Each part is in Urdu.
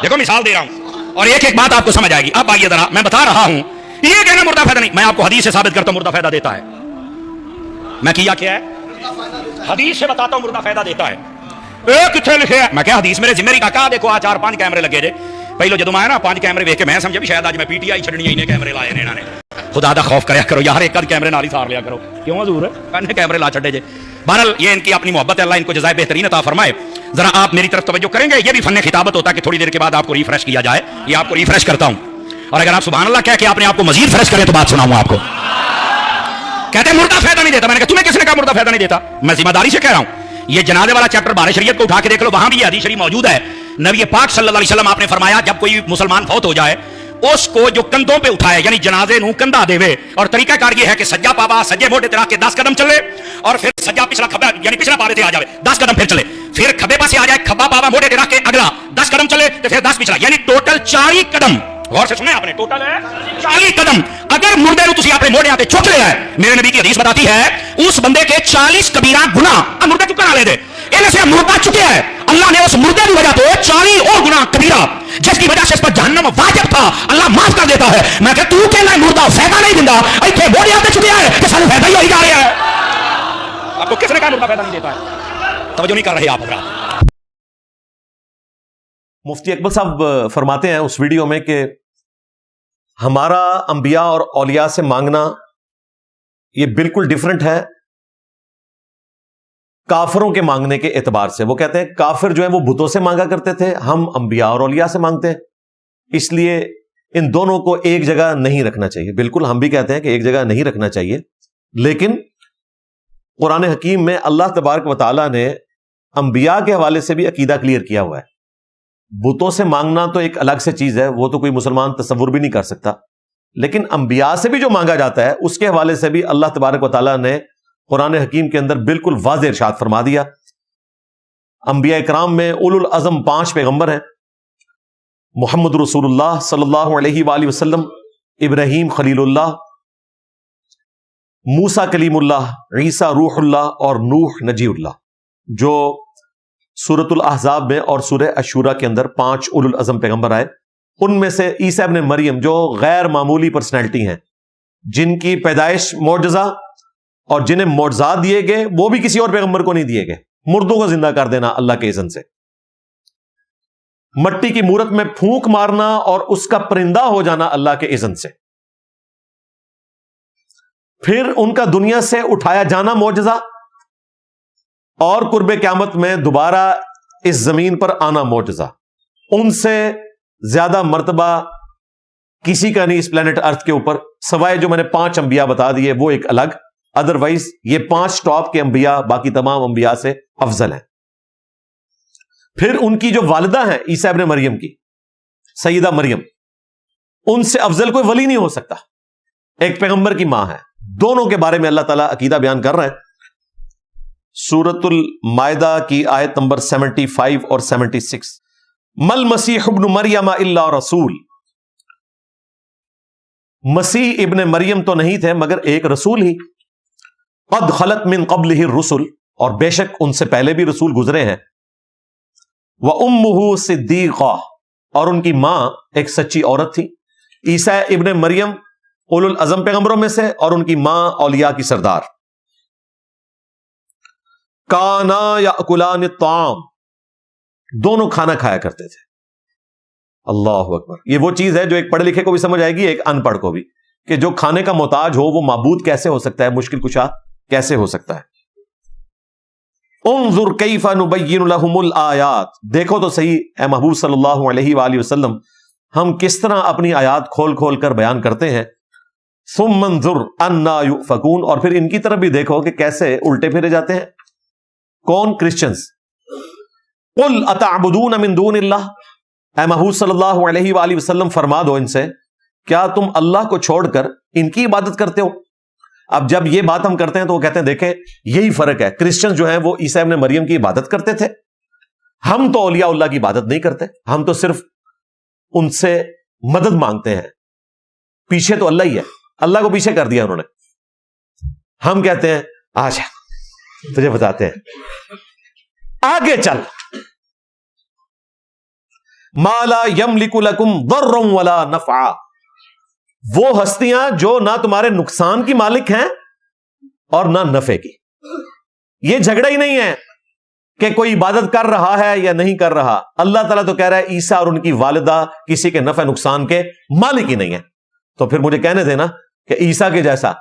دیکھو مثال دے رہا ہوں اور ایک ایک بات آپ کو سمجھ آئے گی. اب آئیے ذرا میں بتا رہا ہوں یہ کہنا مردہ فائدہ نہیں, میں آپ کو حدیث سے ثابت کرتا ہوں مردہ فائدہ دیتا ہے. میں کیا ہے حدیث سے بتاتا ہوں مردہ فائدہ دیتا ہے. کتنے لکھے ہے میں کیا حدیث میرے ذمہ کا دیکھو آ 4-5 کیمرے لگے جے. پہلو جدو آیا نا 5 کیمرے ویکھ کے میں سمجھا بھی شاید اج میں پی ٹی آئی چھڑنی ہے, کیمرے لائے نے انہاں نے. خدا دا خوف کریا کرو یار, ایک کیمرے نال ہی سار لیا کرو. کیوں حضور کنے کیمرے لا چھڑے جے. بہرحال یہ ان کی اپنی محبت ہے, اللہ ان کو جزائے بہترین عطا فرمائے. ذرا آپ میری طرف توجہ کریں گے, یہ بھی فن خطابت ہوتا ہے کہ تھوڑی دیر کے بعد آپ کو ریفریش کیا جائے. یہ آپ کو ریفریش کرتا ہوں, اور اگر آپ سبحان اللہ کہہ کے اپنے آپ کو مزید فریش کریں تو بات سناؤں آپ کو. کہتے ہیں مردہ فائدہ نہیں دیتا. میں نے کہا تمہیں کس نے کہا مردہ فائدہ نہیں دیتا؟ میں ذمہ داری سے کہہ رہا ہوں. یہ جنازے والا چیپٹر بارہ شریعت کو اٹھا کے دیکھ لو, وہاں بھی یہ حدیث شریف موجود ہے. نبی پاک صلی اللہ علیہ وسلم آپ نے فرمایا جب کوئی مسلمان فوت ہو جائے اس کو جو کندھوں پہ اٹھائے یعنی جنازے نو کندھا دے وے, اور طریقہ کار یہ ہے کہ سجا پاوا سجے موڈے تیرا کے 10 قدم چلے, اور پھر سجا پچھلا کھبا یعنی پچھلا پاوے تے آ جائے 10 قدم پھر چلے, پھر کھبے پاسے آ جائے کھبا پاوا موڈے تیرا کے اگلا 10 قدم چلے تو پھر 10 پچھلا, یعنی ٹوٹل 40 قدم. غور سے سنیں آپ نے, ٹوٹل ہے 40 قدم. اگر مردے نو تسی اپنے موڑے تے چک لیا ہے, میرے نبی کی حدیث بتاتی ہے اس بندے کے 40 کبیرہ گناہ مردے چکا لے دے. انہیں سے مردہ چکے ہے, اللہ نے اس مردے کی وجہ تو 40 اور گناہ کبیرہ جس کی وجہ سے اس پر جہنم واجب تھا اللہ معاف کر دیتا ہے. میں کہ تو کہنا ہے مردہ فائدہ نہیں دیندا, ایتھے موڑے تے چکیا ہے کہ سانو فائدہ ہی ہوئی جا رہا ہے. آپ کو کس نے کہا مردہ فائدہ نہیں دیتا ہے؟ توجہ نہیں کر رہے آپ حضرات. مفتی اکبر صاحب فرماتے ہیں اس ویڈیو میں کہ ہمارا انبیاء اور اولیاء سے مانگنا یہ بالکل ڈیفرنٹ ہے کافروں کے مانگنے کے اعتبار سے. وہ کہتے ہیں کافر جو ہے وہ بتوں سے مانگا کرتے تھے, ہم انبیاء اور اولیاء سے مانگتے ہیں, اس لیے ان دونوں کو ایک جگہ نہیں رکھنا چاہیے. بالکل ہم بھی کہتے ہیں کہ ایک جگہ نہیں رکھنا چاہیے, لیکن قرآن حکیم میں اللہ تبارک و تعالیٰ نے انبیاء کے حوالے سے بھی عقیدہ کلیئر کیا ہوا ہے. بتوں سے مانگنا تو ایک الگ سے چیز ہے, وہ تو کوئی مسلمان تصور بھی نہیں کر سکتا, لیکن انبیاء سے بھی جو مانگا جاتا ہے اس کے حوالے سے بھی اللہ تبارک و تعالیٰ نے قرآن حکیم کے اندر بالکل واضح ارشاد فرما دیا. انبیاء کرام میں اولو العزم 5 پیغمبر ہیں, محمد رسول اللہ صلی اللہ علیہ وآلہ وسلم, ابراہیم خلیل اللہ, موسیٰ کلیم اللہ, عیسیٰ روح اللہ, اور نوح نجی اللہ, جو سورۃ الاحزاب میں اور سورہ الشورى کے اندر 5 اولو العزم پیغمبر آئے. ان میں سے عیسیٰ ابن مریم جو غیر معمولی پرسنالٹی ہیں, جن کی پیدائش معجزہ اور جنہیں معجزات دیے گئے وہ بھی کسی اور پیغمبر کو نہیں دیے گئے. مردوں کو زندہ کر دینا اللہ کے اذن سے, مٹی کی مورت میں پھونک مارنا اور اس کا پرندہ ہو جانا اللہ کے اذن سے, پھر ان کا دنیا سے اٹھایا جانا معجزہ, اور قرب قیامت میں دوبارہ اس زمین پر آنا معجزہ. ان سے زیادہ مرتبہ کسی کا نہیں اس پلانٹ ارتھ کے اوپر, سوائے جو میں نے 5 انبیاء بتا دیے وہ ایک الگ, ادروائز یہ 5 ٹاپ کے انبیاء باقی تمام انبیاء سے افضل ہیں. پھر ان کی جو والدہ ہیں عیسیٰ ابن مریم کی, سیدہ مریم, ان سے افضل کوئی ولی نہیں ہو سکتا, ایک پیغمبر کی ماں ہے. دونوں کے بارے میں اللہ تعالیٰ عقیدہ بیان کر رہے ہیں. سورۃ المائدہ کی آیت نمبر 75 اور 76, مل مسیح ابن مریم الا رسول, مسیح ابن مریم تو نہیں تھے مگر ایک رسول ہی, قد خلت من قبلہ الرسل, اور بے شک ان سے پہلے بھی رسول گزرے ہیں, وَأُمُّهُ صِدِّيقَةٌ, اور ان کی ماں ایک سچی عورت تھی. عیسیٰ ابن مریم اولو العزم پیغمبروں میں سے, اور ان کی ماں اولیاء کی سردار. کانا یاکلان الطعام, دونوں کھانا کھایا کرتے تھے. اللہ اکبر. یہ وہ چیز ہے جو ایک پڑھے لکھے کو بھی سمجھ آئے گی, ایک ان پڑھ کو بھی, کہ جو کھانے کا محتاج ہو وہ معبود کیسے ہو سکتا ہے, مشکل کشا کیسے ہو سکتا ہے. انظر کیف نبین لہم الآیات, دیکھو تو صحیح اے محبوب صلی اللہ علیہ وآلہ وسلم, ہم کس طرح اپنی آیات کھول کھول کر بیان کرتے ہیں. ثم انظر انا یؤفکون, اور پھر ان کی طرف بھی دیکھو کہ کیسے الٹے پھیرے جاتے ہیں. کون؟ کرسچنز. قل اتعبدون من دون اللہ, اے محبوب صلی اللہ علیہ وآلہ وسلم فرما دو ان سے, کیا تم اللہ کو چھوڑ کر ان کی عبادت کرتے ہو؟ اب جب یہ بات ہم کرتے ہیں تو وہ کہتے ہیں دیکھیں یہی فرق ہے, کرسچن جو ہیں وہ عیسیٰ ابن مریم کی عبادت کرتے تھے, ہم تو اولیاء اللہ کی عبادت نہیں کرتے, ہم تو صرف ان سے مدد مانگتے ہیں. پیچھے تو اللہ ہی ہے, اللہ کو پیچھے کر دیا انہوں نے. ہم کہتے ہیں آجا تجھے بتاتے ہیں, آگے چل. ما لا یملک لکم ضرا ولا نفعا، وہ ہستیاں جو نہ تمہارے نقصان کی مالک ہیں اور نہ نفع کی. یہ جھگڑا ہی نہیں ہے کہ کوئی عبادت کر رہا ہے یا نہیں کر رہا. اللہ تعالیٰ تو کہہ رہا ہے عیسیٰ اور ان کی والدہ کسی کے نفع نقصان کے مالک ہی نہیں ہے. تو پھر مجھے کہنے دینا کہ عیسیٰ کے جیسا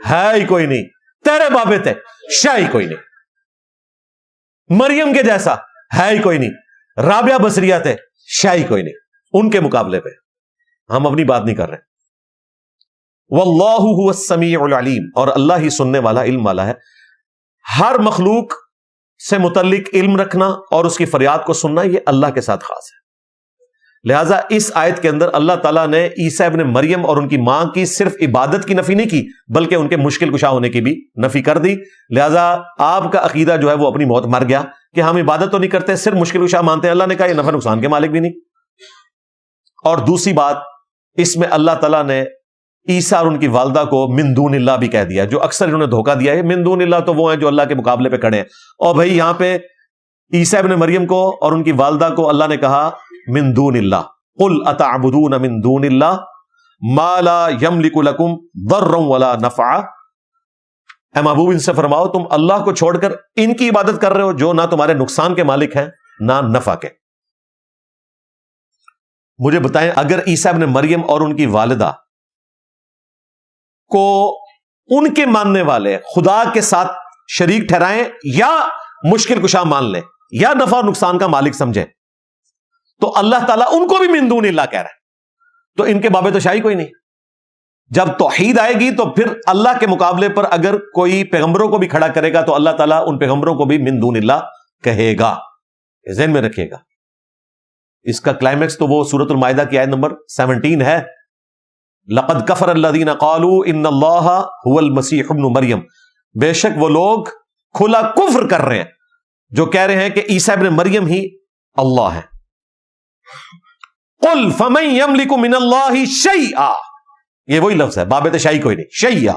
ہے ہی کوئی نہیں، تیرے بابے تھے شاہ ہی کوئی نہیں، مریم کے جیسا ہے ہی کوئی نہیں، رابعہ بصریہ تھے شاہ ہی کوئی نہیں. ان کے مقابلے پہ ہم اپنی بات نہیں کر رہے. واللہ هو السمیع العلیم، اور اللہ ہی سننے والا، علم والا ہے. ہر مخلوق سے متعلق علم رکھنا اور اس کی فریاد کو سننا یہ اللہ کے ساتھ خاص ہے. لہٰذا اس آیت کے اندر اللہ تعالیٰ نے عیسیٰ ابن مریم اور ان کی ماں کی صرف عبادت کی نفی نہیں کی بلکہ ان کے مشکل کشا ہونے کی بھی نفی کر دی. لہٰذا آپ کا عقیدہ جو ہے وہ اپنی موت مر گیا کہ ہم عبادت تو نہیں کرتے، صرف مشکل کشا مانتے ہیں. اللہ نے کہا یہ نفع نقصان کے مالک بھی نہیں. اور دوسری بات، اس میں اللہ تعالیٰ نے عیسیٰ اور ان کی والدہ کو من دون اللہ بھی کہہ دیا، جو اکثر انہوں نے دھوکہ دیا ہے. من دون اللہ تو وہ ہیں جو اللہ کے مقابلے پہ کھڑے ہیں. اور بھائی یہاں پہ عیسیٰ ابن مریم کو اور ان کی والدہ کو اللہ نے کہا من دون اللہ. قل اتعبدون من دون اللہ ما لا یملک لکم ضرا ولا نفعا. اے محبوب ان سے فرماؤ تم اللہ کو چھوڑ کر ان کی عبادت کر رہے ہو جو نہ تمہارے نقصان کے مالک ہیں نہ نفع کے. مجھے بتائیں اگر عیسیٰ ابن مریم اور ان کی والدہ کو ان کے ماننے والے خدا کے ساتھ شریک ٹھہرائیں یا مشکل کشا مان لیں یا نفع اور نقصان کا مالک سمجھیں تو اللہ تعالیٰ ان کو بھی من دون اللہ کہہ رہا ہے. تو ان کے بابے تو شاہی کوئی نہیں. جب توحید آئے گی تو پھر اللہ کے مقابلے پر اگر کوئی پیغمبروں کو بھی کھڑا کرے گا تو اللہ تعالیٰ ان پیغمبروں کو بھی من دون اللہ کہے گا. ذہن میں رکھیے گا. اس کا کلائمیکس تو وہ سورۃ المائدہ کی آیت نمبر 17 ہے. لقد کفر الذین قالوا ان اللہ هو المسیح ابن مریم. بے شک وہ لوگ کھلا کفر کر رہے ہیں جو کہہ رہے ہیں کہ عیسیٰ ابن مریم ہی اللہ ہے. قل فمن یملک من اللہ شیئا، یہ وہی لفظ ہے، بابت شاہی کوئی نہیں، شیئا.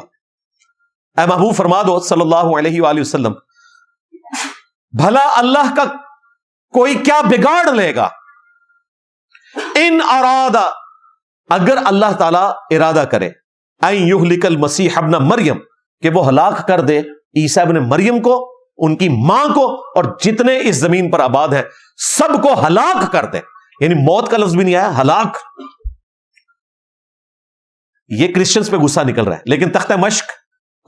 اے محبوب فرما دو صلی اللہ علیہ وآلہ وسلم بھلا اللہ کا کوئی کیا بگاڑ لے گا. ان ارادہ، اگر اللہ تعالی ارادہ کرے، این یہلک المسیح ابن مریم، کہ وہ ہلاک کر دے عیسیٰ ابن مریم کو، ان کی ماں کو اور جتنے اس زمین پر آباد ہیں سب کو ہلاک کر دے. یعنی موت کا لفظ بھی نہیں آیا، ہلاک. یہ کرسچنز پہ غصہ نکل رہا ہے لیکن تختہ مشق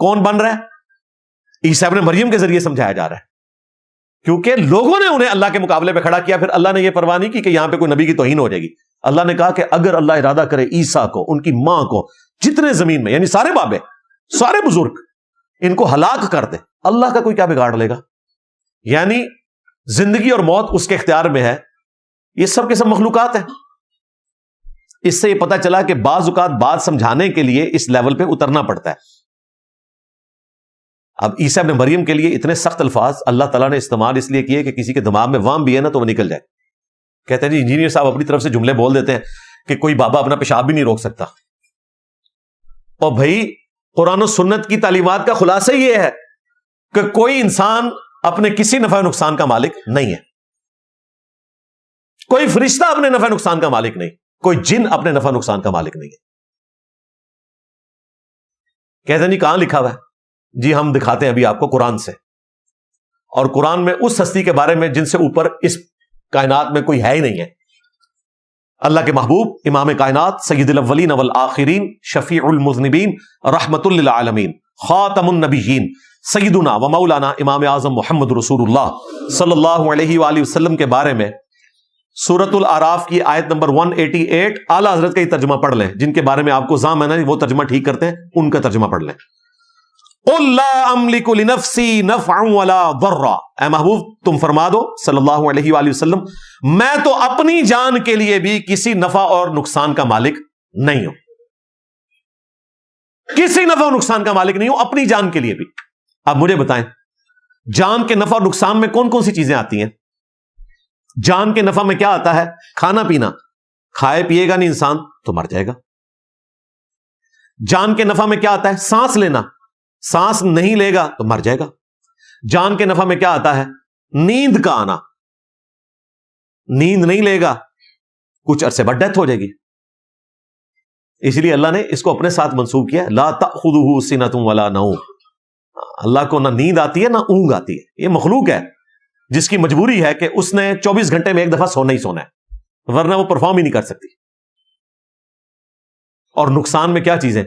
کون بن رہا ہے؟ عیسیٰ ابن مریم کے ذریعے سمجھایا جا رہا ہے. کیونکہ لوگوں نے انہیں اللہ کے مقابلے پہ کھڑا کیا. پھر اللہ نے یہ پرواہ نہیں کی کہ یہاں پہ کوئی نبی کی توہین ہو جائے گی. اللہ نے کہا کہ اگر اللہ ارادہ کرے عیسیٰ کو، ان کی ماں کو، جتنے زمین میں، یعنی سارے بابے، سارے بزرگ، ان کو ہلاک کر دے، اللہ کا کوئی کیا بگاڑ لے گا. یعنی زندگی اور موت اس کے اختیار میں ہے. یہ سب کے سب مخلوقات ہیں. اس سے یہ پتا چلا کہ بعض اوقات بات سمجھانے کے لیے اس لیول پہ اترنا پڑتا ہے. اب عیسیٰ ابن مریم کے لیے اتنے سخت الفاظ اللہ تعالیٰ نے استعمال اس لیے کیے کہ کسی کے دماغ میں وام بھی ہے نا تو وہ نکل جائے. کہتے ہیں جی انجینئر صاحب اپنی طرف سے جملے بول دیتے ہیں کہ کوئی بابا اپنا پیشاب بھی نہیں روک سکتا. اور بھائی قرآن و سنت کی تعلیمات کا خلاصہ یہ ہے کہ کوئی انسان اپنے کسی نفع نقصان کا مالک نہیں ہے. کوئی فرشتہ اپنے نفع نقصان کا مالک نہیں، کوئی جن اپنے نفع نقصان کا مالک نہیں ہے. کہتے ہیں جی کہاں لکھا ہوا ہے؟ جی ہم دکھاتے ہیں ابھی آپ کو قرآن سے. اور قرآن میں اس ہستی کے بارے میں جن سے اوپر اس کائنات میں کوئی ہے ہی نہیں ہے. اللہ کے محبوب امام کائنات سید الاولین والآخرین شفیع المذنبین رحمت للعالمین خاتم النبیین سیدنا و مولانا امام اعظم محمد رسول اللہ صلی اللہ علیہ وآلہ وسلم کے بارے میں سورۃ الاعراف کی آیت نمبر 188 اعلیٰ حضرت کا یہ ترجمہ پڑھ لیں. جن کے بارے میں آپ کو زام ہے نا وہ ترجمہ ٹھیک کرتے ہیں، ان کا ترجمہ پڑھ لیں. قل لا املک لنفسی نفعا ولا ضرا. اے محبوب تم فرما دو صلی اللہ علیہ وآلہ وسلم میں تو اپنی جان کے لیے بھی کسی نفع اور نقصان کا مالک نہیں ہوں. کسی نفع اور نقصان کا مالک نہیں ہوں، اپنی جان کے لیے بھی. اب مجھے بتائیں جان کے نفع اور نقصان میں کون کون سی چیزیں آتی ہیں؟ جان کے نفع میں کیا آتا ہے؟ کھانا پینا. کھائے پیے گا نہیں انسان تو مر جائے گا. جان کے نفع میں کیا آتا ہے؟ سانس لینا. سانس نہیں لے گا تو مر جائے گا. جان کے نفع میں کیا آتا ہے؟ نیند کا آنا. نیند نہیں لے گا کچھ عرصے بعد ڈیتھ ہو جائے گی. اس لیے اللہ نے اس کو اپنے ساتھ منسوب کیا, لا تأخذہ سنۃ ولا نوم. اللہ کو نہ نیند آتی ہے نہ اونگ آتی ہے. یہ مخلوق ہے جس کی مجبوری ہے کہ اس نے 24 گھنٹے میں ایک دفعہ سونا ہی سونا ہے, ورنہ وہ پرفارم ہی نہیں کر سکتی. اور نقصان میں کیا چیزیں,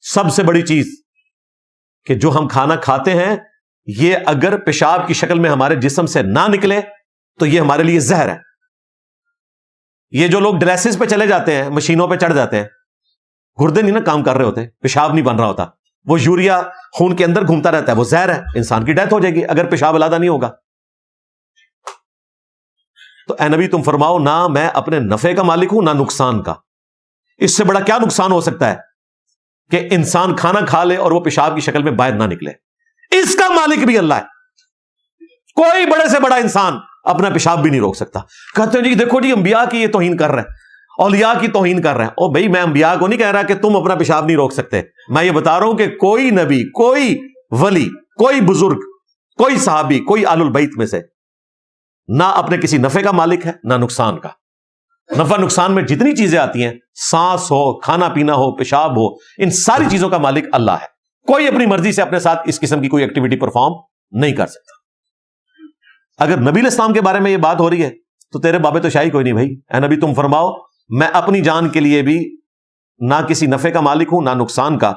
سب سے بڑی چیز کہ جو ہم کھانا کھاتے ہیں یہ اگر پیشاب کی شکل میں ہمارے جسم سے نہ نکلے تو یہ ہمارے لیے زہر ہے. یہ جو لوگ ڈریسز پہ چلے جاتے ہیں, مشینوں پہ چڑھ جاتے ہیں, گردے نہیں نا کام کر رہے ہوتے, پیشاب نہیں بن رہا ہوتا, وہ یوریا خون کے اندر گھومتا رہتا ہے, وہ زہر ہے, انسان کی ڈیتھ ہو جائے گی اگر پیشاب علیحدہ نہیں ہوگا. تو اے نبی تم فرماؤ, نہ میں اپنے نفع کا مالک ہوں نہ نقصان کا. اس سے بڑا کیا نقصان ہو سکتا ہے کہ انسان کھانا کھا لے اور وہ پیشاب کی شکل میں باہر نہ نکلے. اس کا مالک بھی اللہ ہے. کوئی بڑے سے بڑا انسان اپنا پیشاب بھی نہیں روک سکتا. کہتے ہیں جی دیکھو جی انبیاء کی یہ توہین کر رہے ہیں, اولیاء کی توہین کر رہے ہیں. او بھائی میں انبیاء کو نہیں کہہ رہا کہ تم اپنا پیشاب نہیں روک سکتے, میں یہ بتا رہا ہوں کہ کوئی نبی, کوئی ولی, کوئی بزرگ, کوئی صحابی, کوئی آل البیت میں سے نہ اپنے کسی نفع کا مالک ہے نہ نقصان کا. نفع نقصان میں جتنی چیزیں آتی ہیں, سانس ہو, کھانا پینا ہو, پیشاب ہو, ان ساری چیزوں کا مالک اللہ ہے. کوئی اپنی مرضی سے اپنے ساتھ اس قسم کی کوئی ایکٹیویٹی پرفارم نہیں کر سکتا. اگر نبی علیہ السلام کے بارے میں یہ بات ہو رہی ہے تو تیرے بابے تو شاہی کوئی نہیں بھائی. اے نبی تم فرماؤ میں اپنی جان کے لیے بھی نہ کسی نفع کا مالک ہوں نہ نقصان کا,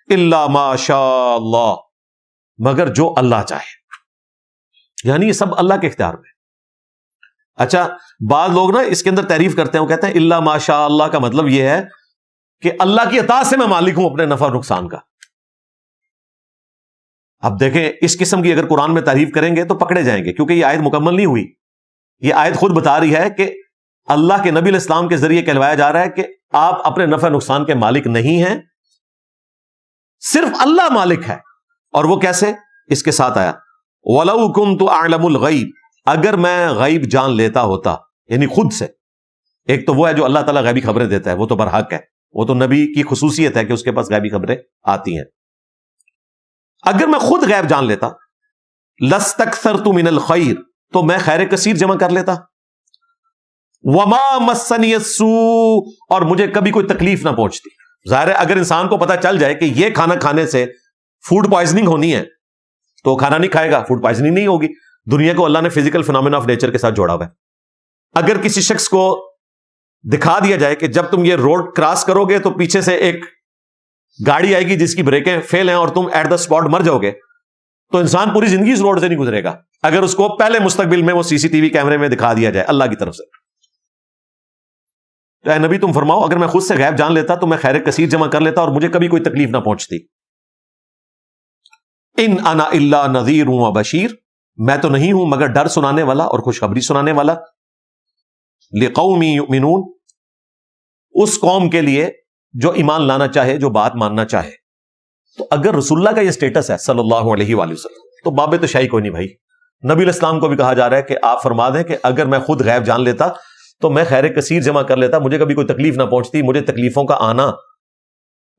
الا ما شاء اللہ, مگر جو اللہ چاہے. یعنی یہ سب اللہ کے اختیار میں. اچھا بعض لوگ نا اس کے اندر تعریف کرتے ہیں, وہ کہتے ہیں الا ما شاء اللہ کا مطلب یہ ہے کہ اللہ کی اطاعت سے میں مالک ہوں اپنے نفع اور نقصان کا. اب دیکھیں اس قسم کی اگر قرآن میں تعریف کریں گے تو پکڑے جائیں گے, کیونکہ یہ آیت مکمل نہیں ہوئی. یہ آیت خود بتا رہی ہے کہ اللہ کے نبی علیہ السلام کے ذریعے کہلوایا جا رہا ہے کہ آپ اپنے نفع نقصان کے مالک نہیں ہیں, صرف اللہ مالک ہے. اور وہ کیسے؟ اس کے ساتھ آیا وَلَوْ كُنْتُ أَعْلَمُ الْغَيْبِ, اگر میں غیب جان لیتا ہوتا, یعنی خود سے. ایک تو وہ ہے جو اللہ تعالیٰ غیبی خبریں دیتا ہے, وہ تو برحق ہے, وہ تو نبی کی خصوصیت ہے کہ اس کے پاس غیبی خبریں آتی ہیں. اگر میں خود غیب جان لیتا, لَسْتَكْثَرْتُ مِنَ الْخَيْرِ, تو میں خیر کثیر جمع کر لیتا. وَمَا مَسَّنِيَ السُّوءُ, اور مجھے کبھی کوئی تکلیف نہ پہنچتی. ظاہر ہے اگر انسان کو پتا چل جائے کہ یہ کھانا کھانے سے فوڈ پوائزننگ ہونی ہے تو وہ کھانا نہیں کھائے گا, فوڈ پوائزننگ نہیں ہوگی. دنیا کو اللہ نے فزیکل فینومینا آف نیچر کے ساتھ جوڑا ہوا ہے. اگر کسی شخص کو دکھا دیا جائے کہ جب تم یہ روڈ کراس کرو گے تو پیچھے سے ایک گاڑی آئے گی جس کی بریکیں فیل ہیں اور تم ایٹ دا اسپاٹ مر جاؤ گے, تو انسان پوری زندگی اس روڈ سے نہیں گزرے گا اگر اس کو پہلے مستقبل میں وہ سی سی ٹی وی کیمرے میں دکھا دیا جائے اللہ کی طرف سے. اے نبی تم فرماؤ اگر میں خود سے غیب جان لیتا تو میں خیر کثیر جمع کر لیتا اور مجھے کبھی کوئی تکلیف نہ پہنچتی. ان انا الا نذیر و بشیر, میں تو نہیں ہوں مگر ڈر سنانے والا اور خوشخبری سنانے والا. لقوم یؤمنون, اس قوم کے لیے جو ایمان لانا چاہے, جو بات ماننا چاہے. تو اگر رسول اللہ کا یہ سٹیٹس ہے صلی اللہ علیہ وآلہ وسلم, تو بابے تو شاہی کوئی نہیں بھائی. نبی علیہ السلام کو بھی کہا جا رہا ہے کہ آپ فرما دیں کہ اگر میں خود غیب جان لیتا تو میں خیر کثیر جمع کر لیتا, مجھے کبھی کوئی تکلیف نہ پہنچتی. مجھے تکلیفوں کا آنا,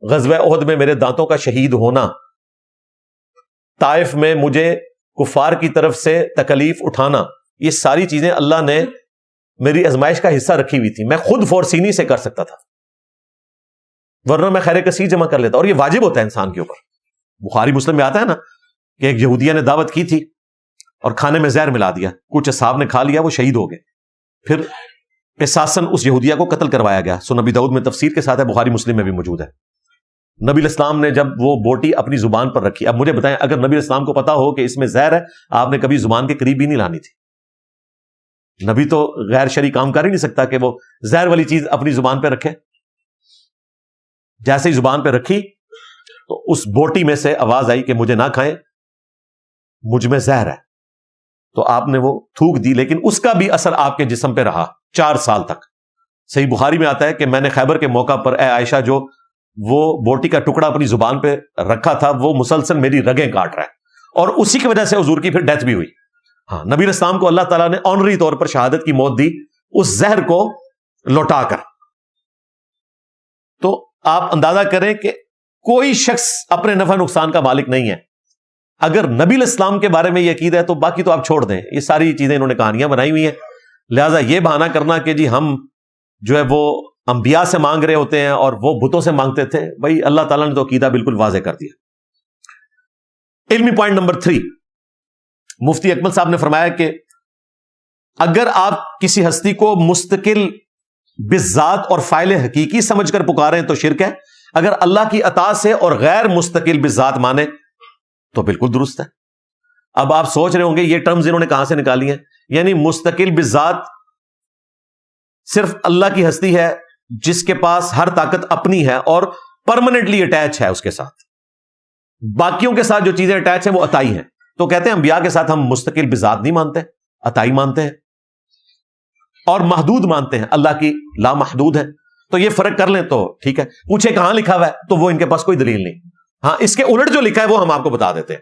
غزوہ احد میں میرے دانتوں کا شہید ہونا, طائف میں مجھے کفار کی طرف سے تکلیف اٹھانا, یہ ساری چیزیں اللہ نے میری ازمائش کا حصہ رکھی ہوئی تھی. میں خود فورسینی سے کر سکتا تھا, ورنہ میں خیر کثیر جمع کر لیتا. اور یہ واجب ہوتا ہے انسان کے اوپر. بخاری مسلم میں آتا ہے نا کہ ایک یہودیہ نے دعوت کی تھی اور کھانے میں زہر ملا دیا, کچھ اصحاب نے کھا لیا, وہ شہید ہو گئے. پھر قصاصاً اس یہودیہ کو قتل کروایا گیا. سو نبی داؤد میں تفسیر کے ساتھ ہے, بخاری مسلم میں بھی موجود ہے. نبی علیہ السلام نے جب وہ بوٹی اپنی زبان پر رکھی, اب مجھے بتائیں اگر نبی علیہ السلام کو پتا ہو کہ اس میں زہر ہے, آپ نے کبھی زبان کے قریب بھی نہیں لانی تھی. نبی تو غیر شرعی کام کر ہی نہیں سکتا کہ وہ زہر والی چیز اپنی زبان پہ رکھے. جیسے ہی زبان پہ رکھی تو اس بوٹی میں سے آواز آئی کہ مجھے نہ کھائیں, مجھ میں زہر ہے. تو آپ نے وہ تھوک دی, لیکن اس کا بھی اثر آپ کے جسم پہ رہا 4 سال تک. صحیح بخاری میں آتا ہے کہ میں نے خیبر کے موقع پر اے عائشہ جو وہ بوٹی کا ٹکڑا اپنی زبان پہ رکھا تھا وہ مسلسل میری رگیں کاٹ رہا ہے, اور اسی کی وجہ سے حضور کی پھر ڈیتھ بھی ہوئی. ہاں, نبی علیہ السلام کو اللہ تعالیٰ نے آنری طور پر شہادت کی موت دی اس زہر کو لوٹا کر. تو آپ اندازہ کریں کہ کوئی شخص اپنے نفع نقصان کا مالک نہیں ہے. اگر نبی علیہ السلام کے بارے میں یہ عقیدہ ہے تو باقی تو آپ چھوڑ دیں, یہ ساری چیزیں انہوں نے کہانیاں بنائی ہوئی ہیں. لہٰذا یہ بہانہ کرنا کہ جی ہم جو ہے وہ انبیاء سے مانگ رہے ہوتے ہیں اور وہ بتوں سے مانگتے تھے، بھائی اللہ تعالیٰ نے تو عقیدہ بالکل واضح کر دیا۔ علمی پوائنٹ نمبر 3، مفتی اکمل صاحب نے فرمایا کہ اگر آپ کسی ہستی کو مستقل بذات اور فاعل حقیقی سمجھ کر پکاریں تو شرک ہے، اگر اللہ کی عطا سے اور غیر مستقل بذات مانے تو بالکل درست ہے۔ اب آپ سوچ رہے ہوں گے یہ ٹرمز انہوں نے کہاں سے نکالی ہیں؟ یعنی مستقل بذات صرف اللہ کی ہستی ہے جس کے پاس ہر طاقت اپنی ہے اور پرماننٹلی اٹیچ ہے اس کے ساتھ، باقیوں کے ساتھ جو چیزیں اٹیچ ہیں وہ عطائی ہیں، تو کہتے ہیں انبیاء کے ساتھ ہم مستقل بذات نہیں مانتے، عطائی مانتے ہیں، اور محدود مانتے ہیں، اللہ کی لا محدود ہے۔ تو یہ فرق کر لیں تو ٹھیک ہے۔ پوچھے کہاں لکھا ہوا ہے تو وہ ان کے پاس کوئی دلیل نہیں، ہاں اس کے الٹ جو لکھا ہے وہ ہم آپ کو بتا دیتے ہیں۔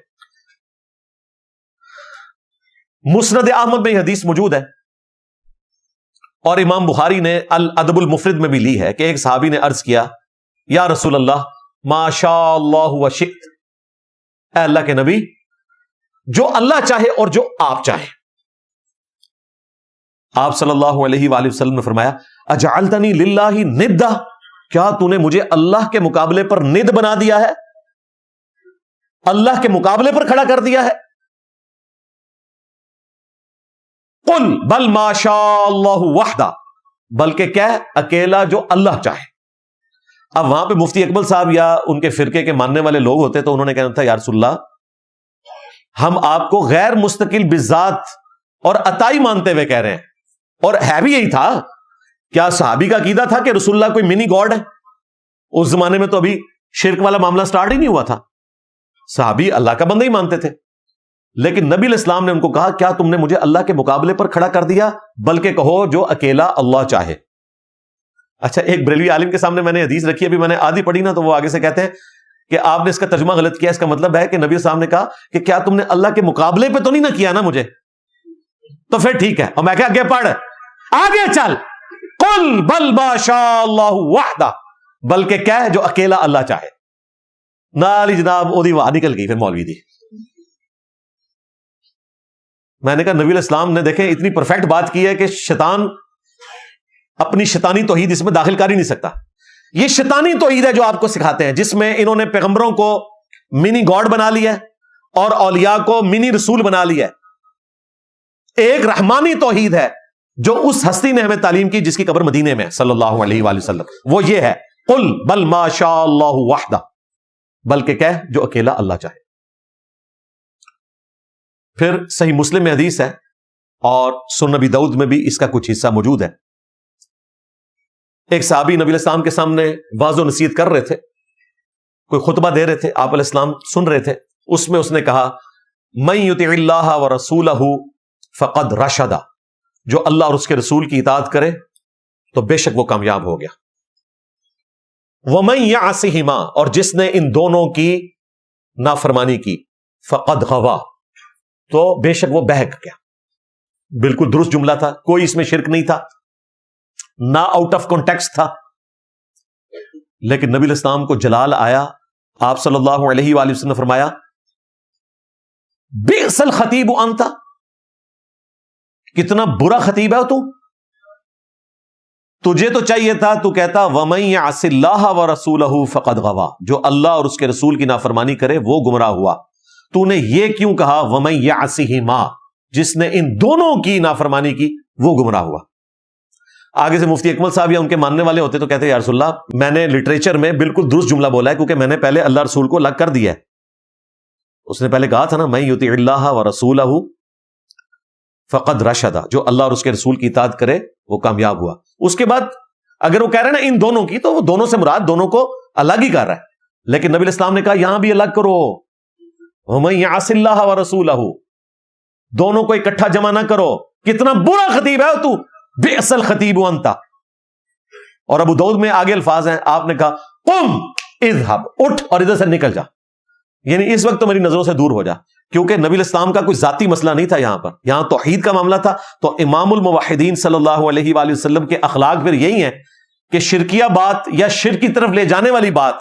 مسند احمد میں یہ حدیث موجود ہے اور امام بخاری نے الادب المفرد میں بھی لی ہے کہ ایک صحابی نے عرض کیا یا رسول اللہ ما شاء اللہ وشئت، اے اللہ کے نبی جو اللہ چاہے اور جو آپ چاہیں۔ آپ صلی اللہ علیہ وآلہ وسلم نے فرمایا اجعلتنی للہ ندا، کیا تو نے مجھے اللہ کے مقابلے پر ند بنا دیا ہے، اللہ کے مقابلے پر کھڑا کر دیا ہے؟ قل بل ما شاء اللہ وحدہ، بلکہ کیا ہے اکیلا جو اللہ چاہے۔ اب وہاں پہ مفتی اکمل صاحب یا ان کے فرقے کے ماننے والے لوگ ہوتے تو انہوں نے کہنا تھا یا رسول اللہ ہم آپ کو غیر مستقل بذات اور عطائی مانتے ہوئے کہہ رہے ہیں، اور ہے بھی یہی تھا۔ کیا صحابی کا عقیدہ تھا کہ رسول اللہ کوئی منی گاڈ ہے؟ اس زمانے میں تو ابھی شرک والا معاملہ سٹارٹ ہی نہیں ہوا تھا، صحابی اللہ کا بندہ ہی مانتے تھے، لیکن نبی علیہ السلام نے ان کو کہا کیا تم نے مجھے اللہ کے مقابلے پر کھڑا کر دیا، بلکہ کہو جو اکیلا اللہ چاہے۔ اچھا ایک بریلوی عالم کے سامنے میں نے حدیث رکھی، ابھی میں نے آدھی پڑھی نا، تو وہ آگے سے کہتے ہیں کہ آپ نے اس کا ترجمہ غلط کیا، اس کا مطلب ہے کہ نبی السلام نے کہا کہ کیا تم نے اللہ کے مقابلے پہ تو نہیں نہ کیا نا مجھے، تو پھر ٹھیک ہے۔ اور میں کہا آگے پڑھ، آگے چل، قل بل ما شاء اللہ وحدہ، بلکہ کیا ہے جو اکیلا اللہ چاہے۔ نالی جناب وہ دی وہاں نکل گئی پھر مولوی دی۔ میں نے کہا نبی علیہ السلام نے دیکھیں اتنی پرفیکٹ بات کی ہے کہ شیطان اپنی شیطانی توحید اس میں داخل کر ہی نہیں سکتا۔ یہ شیطانی توحید ہے جو آپ کو سکھاتے ہیں، جس میں انہوں نے پیغمبروں کو منی گاڈ بنا لیا ہے اور اولیاء کو منی رسول بنا لیا ہے۔ ایک رحمانی توحید ہے جو اس ہستی نے ہمیں تعلیم کی جس کی قبر مدینے میں صلی اللہ علیہ وآلہ وسلم، وہ یہ ہے قل بل ما شاء اللہ وحدہ، بلکہ کہہ جو اکیلا اللہ چاہے۔ پھر صحیح مسلم میں حدیث ہے اور سنن نبی داؤد میں بھی اس کا کچھ حصہ موجود ہے۔ ایک صحابی نبی علیہ السلام کے سامنے واعظ و نصیحت کر رہے تھے، کوئی خطبہ دے رہے تھے، آپ علیہ السلام سن رہے تھے، اس میں اس نے کہا من یطع اللہ ورسولہ فقد رشد، جو اللہ اور اس کے رسول کی اطاعت کرے تو بے شک وہ کامیاب ہو گیا۔ ومن یعصہما، اور جس نے ان دونوں کی نافرمانی کی، فقد غوا، تو بے شک وہ بہک گیا۔ بالکل درست جملہ تھا، کوئی اس میں شرک نہیں تھا، نہ آؤٹ آف کانٹیکسٹ تھا، لیکن نبی علیہ السلام کو جلال آیا۔ آپ صلی اللہ علیہ وآلہ وسلم نے فرمایا بئس الخطیب انت، کتنا برا خطیب ہے تو، تجھے تو چاہیے تھا تو کہتا ومن یعص اللہ ورسولہ فقد غوا، جو اللہ اور اس کے رسول کی نافرمانی کرے وہ گمراہ ہوا۔ تو نے یہ کیوں کہا ومن یعصہما، جس نے ان دونوں کی نافرمانی کی وہ گمراہ ہوا۔ آگے سے مفتی اکمل صاحب یا ان کے ماننے والے ہوتے تو کہتے یا رسول اللہ میں نے لٹریچر میں بالکل درست جملہ بولا ہے کیونکہ میں نے پہلے اللہ رسول کو الگ کر دیا ہے۔ اس نے پہلے کہا تھا نا من یطع اللہ ورسولہ فقد رشد، جو اللہ اور اس کے رسول کی اطاعت کرے وہ کامیاب ہوا۔ اس کے بعد اگر وہ کہہ رہے ہیں نا ان دونوں کی، تو وہ دونوں سے مراد دونوں کو الگ ہی کر رہا ہے، لیکن نبی علیہ السلام نے کہا یہاں بھی الگ کرو، ومن یعص اللہ ورسولہ، دونوں کو اکٹھا جمع نہ کرو۔ کتنا برا خطیب ہے تو، بئس الخطیب انت۔ اور ابو داؤد میں آگے الفاظ ہیں، آپ نے کہا قم اذهب، اٹھ اور ادھر سے نکل جا، یعنی اس وقت تو میری نظروں سے دور ہو جا، کیونکہ نبی علیہ السلام کا کوئی ذاتی مسئلہ نہیں تھا یہاں پر، یہاں توحید کا معاملہ تھا۔ تو امام الموحدین صلی اللہ علیہ وآلہ وسلم کے اخلاق پھر یہی ہیں کہ شرکیہ بات یا شرک کی طرف لے جانے والی بات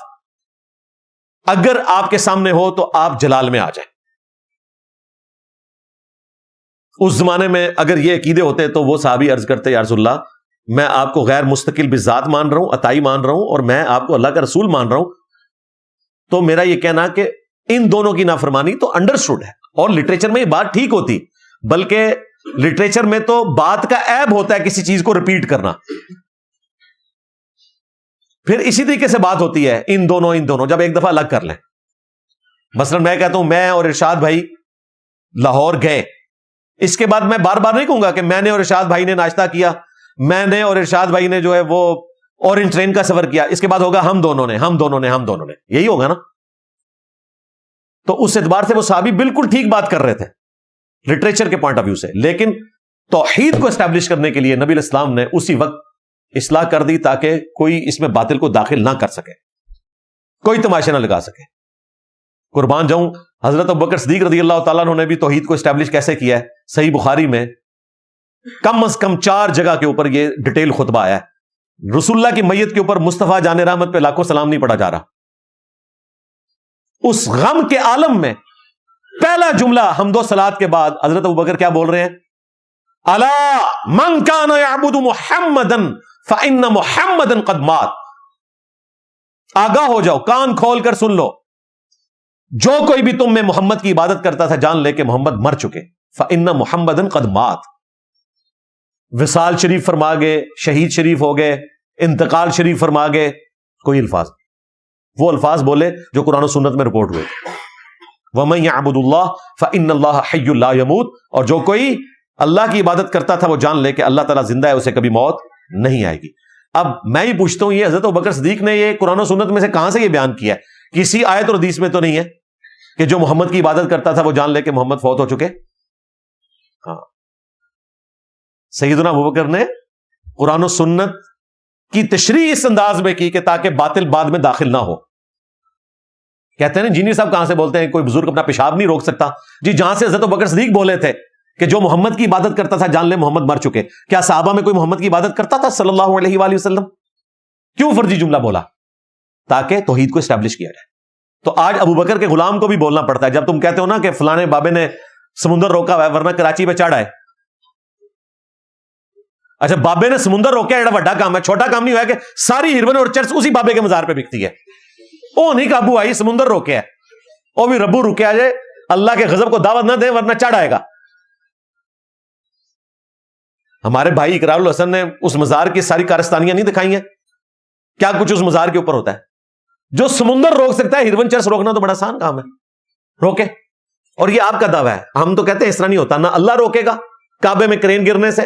اگر آپ کے سامنے ہو تو آپ جلال میں آ جائیں۔ اس زمانے میں اگر یہ عقیدے ہوتے تو وہ صحابی عرض کرتے یا رسول اللہ میں آپ کو غیر مستقل بذات مان رہا ہوں، عطائی مان رہا ہوں، اور میں آپ کو اللہ کا رسول مان رہا ہوں، تو میرا یہ کہنا کہ ان دونوں کی نافرمانی تو انڈرسٹوڈ ہے، اور لٹریچر میں یہ بات ٹھیک ہوتی، بلکہ لٹریچر میں تو بات کا عیب ہوتا ہے کسی چیز کو ریپیٹ کرنا. پھر اسی طریقے سے بات ہوتی ہے ان دونوں جب ایک دفعہ الگ کر لیں. مثلا میں کہتا ہوں میں اور ارشاد بھائی لاہور گئے، اس کے بعد میں بار بار نہیں کہوں گا کہ میں نے اور ارشاد بھائی نے ناشتہ کیا، میں نے اور ارشاد بھائی نے جو ہے وہ اورنج ٹرین کا سفر کیا. اس کے بعد ہوگا ہم دونوں نے، یہی ہوگا نا. تو اس اعتبار سے وہ صحابی بالکل ٹھیک بات کر رہے تھے لٹریچر کے پوائنٹ آف ویو سے، لیکن توحید کو اسٹیبلش کرنے کے لیے نبی علیہ السلام نے اسی وقت اصلاح کر دی تاکہ کوئی اس میں باطل کو داخل نہ کر سکے، کوئی تماشا نہ لگا سکے. قربان جاؤں، حضرت ابوبکر صدیق رضی اللہ تعالیٰ عنہ نے بھی توحید کو اسٹیبلش کیسے کیا ہے. صحیح بخاری میں کم از کم 4 جگہ کے اوپر یہ ڈیٹیل خطبہ آیا ہے. رسول اللہ کی میت کے اوپر مصطفیٰ جان رحمت پہ لاکھوں سلام نہیں پڑھا جا رہا. اس غم کے عالم میں پہلا جملہ حمد و صلات کے بعد حضرت ابوبکر کیا بول رہے ہیں؟ الا من کان یعبد محمدا فان محمدا قد مات. آگاہ ہو جاؤ، کان کھول کر سن لو، جو کوئی بھی تم میں محمد کی عبادت کرتا تھا جان لے کہ محمد مر چکے. فان محمدا قد مات. وصال شریف فرما گئے، شہید شریف ہو گئے، انتقال شریف فرما گئے، کوئی الفاظ، وہ الفاظ بولے جو قرآن و سنت میں رپورٹ ہوئے. وَمَن يَعْبُدُ اللَّهَ فَإِنَّ اللَّهَ حَيٌّ لَا يَمُوتُ. اور جو کوئی اللہ کی عبادت کرتا تھا وہ جان لے کہ اللہ تعالیٰ زندہ ہے، اسے کبھی موت نہیں آئے گی. اب میں ہی پوچھتا ہوں، یہ حضرت ابوبکر صدیق نے یہ قرآن و سنت میں سے کہاں سے یہ بیان کیا ہے؟ کسی آیت اور حدیث میں تو نہیں ہے کہ جو محمد کی عبادت کرتا تھا وہ جان لے کہ محمد فوت ہو چکے. ہاں، سیدنا ابوبکر نے قرآن و سنت کی تشریح اس انداز میں کی کہ تاکہ باطل بعد میں داخل نہ ہو. کہتے ہیں نا جینی صاحب کہاں سے بولتے ہیں کوئی بزرگ اپنا پیشاب نہیں روک سکتا. جی جہاں سے حضرت ابوبکر صدیق بولے تھے کہ جو محمد کی عبادت کرتا تھا جان لے محمد مر چکے. کیا صحابہ میں کوئی محمد کی عبادت کرتا تھا صلی اللہ علیہ وآلہ وسلم؟ کیوں فرضی جملہ بولا؟ تاکہ توحید کو اسٹیبلش کیا جائے. تو آج ابوبکر کے غلام کو بھی بولنا پڑتا ہے جب تم کہتے ہو نا کہ فلانے بابے نے سمندر روکا ہوا ہے ورنہ کراچی پہ چڑھا ہے. اچھا، بابے نے سمندر روکا ہے، بڑا کام ہے، چھوٹا کام نہیں ہوا کہ ساری ہیروین اور چرچ اسی بابے کے مزار پہ بکتی ہے. وہ نہیں قابو آئی، سمندر روکے ہے، وہ بھی ربو رکے آ جائے، اللہ کے غضب کو دعوت نہ دے ورنہ چڑھ آئے گا. ہمارے بھائی اقرار الحسن نے اس مزار کی ساری کارستانیاں نہیں دکھائی ہیں؟ کیا کچھ اس مزار کے اوپر ہوتا ہے. جو سمندر روک سکتا ہے، ہیروین چرچ روکنا تو بڑا آسان کام ہے، روکے. اور یہ آپ کا دعویٰ ہے، ہم تو کہتے ہیں اس طرح نہیں ہوتا. نہ اللہ روکے گا کعبے میں کرین گرنے سے،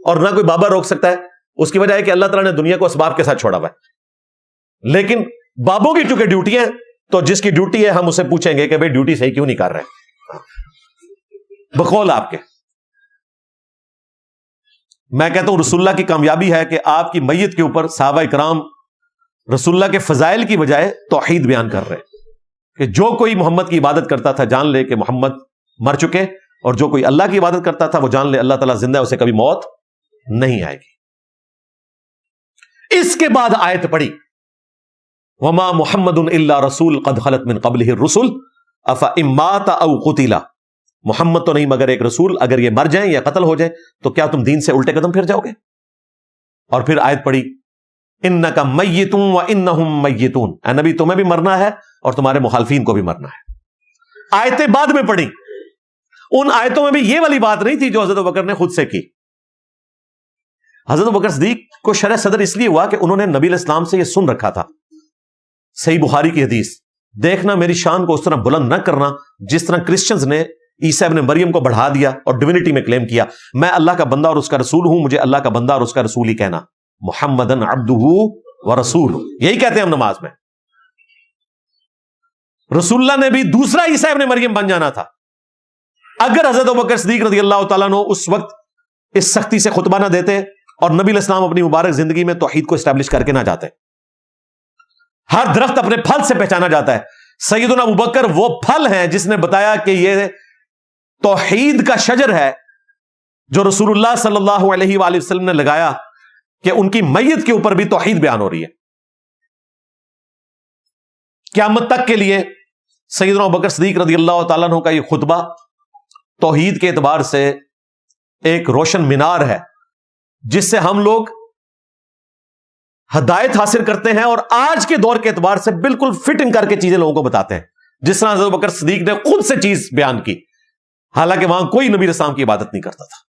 اور نہ کوئی بابا روک سکتا ہے. اس کی وجہ ہے کہ اللہ تعالیٰ نے دنیا کو اسباب کے ساتھ چھوڑا ہوا ہے. لیکن بابوں کی چونکہ ڈیوٹی ہے تو جس کی ڈیوٹی ہے ہم اسے پوچھیں گے کہ بھائی ڈیوٹی صحیح کیوں نہیں کر رہے بقول آپ کے. میں کہتا ہوں رسول اللہ کی کامیابی ہے کہ آپ کی میت کے اوپر صحابہ اکرام رسول اللہ کے فضائل کی بجائے توحید بیان کر رہے کہ جو کوئی محمد کی عبادت کرتا تھا جان لے کہ محمد مر چکے، اور جو کوئی اللہ کی عبادت کرتا تھا وہ جان لے اللہ تعالیٰ زندہ ہے، اسے کبھی موت نہیں آئے گی. اس کے بعد آیت پڑھی وما محمد الا رسول قد خلت من قبلہ الرسل افإن مات او قتل. محمد تو نہیں مگر ایک رسول، اگر یہ مر جائیں یا قتل ہو جائیں تو کیا تم دین سے الٹے قدم پھر جاؤ گے؟ اور پھر آیت پڑھی انک میت وانہم میتون. اے نبی تمہیں بھی مرنا ہے اور تمہارے مخالفین کو بھی مرنا ہے. آیتیں بعد میں پڑھی. ان آیتوں میں بھی یہ والی بات نہیں تھی جو حضرت ابوبکر نے خود سے کی. حضرت ابوبکر صدیق کو شرح صدر اس لیے ہوا کہ انہوں نے نبی علیہ السلام سے یہ سن رکھا تھا، صحیح بخاری کی حدیث، دیکھنا میری شان کو اس طرح بلند نہ کرنا جس طرح کرسچنز نے عیسیٰ ابن مریم کو بڑھا دیا اور ڈیوینٹی میں کلیم کیا. میں اللہ کا بندہ اور اس کا رسول ہوں، مجھے اللہ کا بندہ اور اس کا رسول ہی کہنا. محمدن عبدہ ورسولہ، یہی کہتے ہیں ہم نماز میں. رسول اللہ نے بھی دوسرا عیسیٰ ابن مریم بن جانا تھا. اگر حضرت ابوبکر صدیق رضی اللہ تعالیٰ عنہ اس وقت اس سختی سے خطبہ نہ دیتے اور نبی علیہ السلام اپنی مبارک زندگی میں توحید کو اسٹیبلش کر کے نہ جاتے. ہر درخت اپنے پھل سے پہچانا جاتا ہے. سیدنا ابوبکر وہ پھل ہیں جس نے بتایا کہ یہ توحید کا شجر ہے جو رسول اللہ صلی اللہ علیہ وآلہ وسلم نے لگایا کہ ان کی میت کے اوپر بھی توحید بیان ہو رہی ہے. قیامت تک کے لیے سیدنا ابوبکر صدیق رضی اللہ تعالیٰ عنہ کا یہ خطبہ توحید کے اعتبار سے ایک روشن مینار ہے جس سے ہم لوگ ہدایت حاصل کرتے ہیں اور آج کے دور کے اعتبار سے بالکل فٹنگ کر کے چیزیں لوگوں کو بتاتے ہیں. جس طرح حضرت ابوبکر صدیق نے خود سے چیز بیان کی، حالانکہ وہاں کوئی نبی اسلام کی عبادت نہیں کرتا تھا.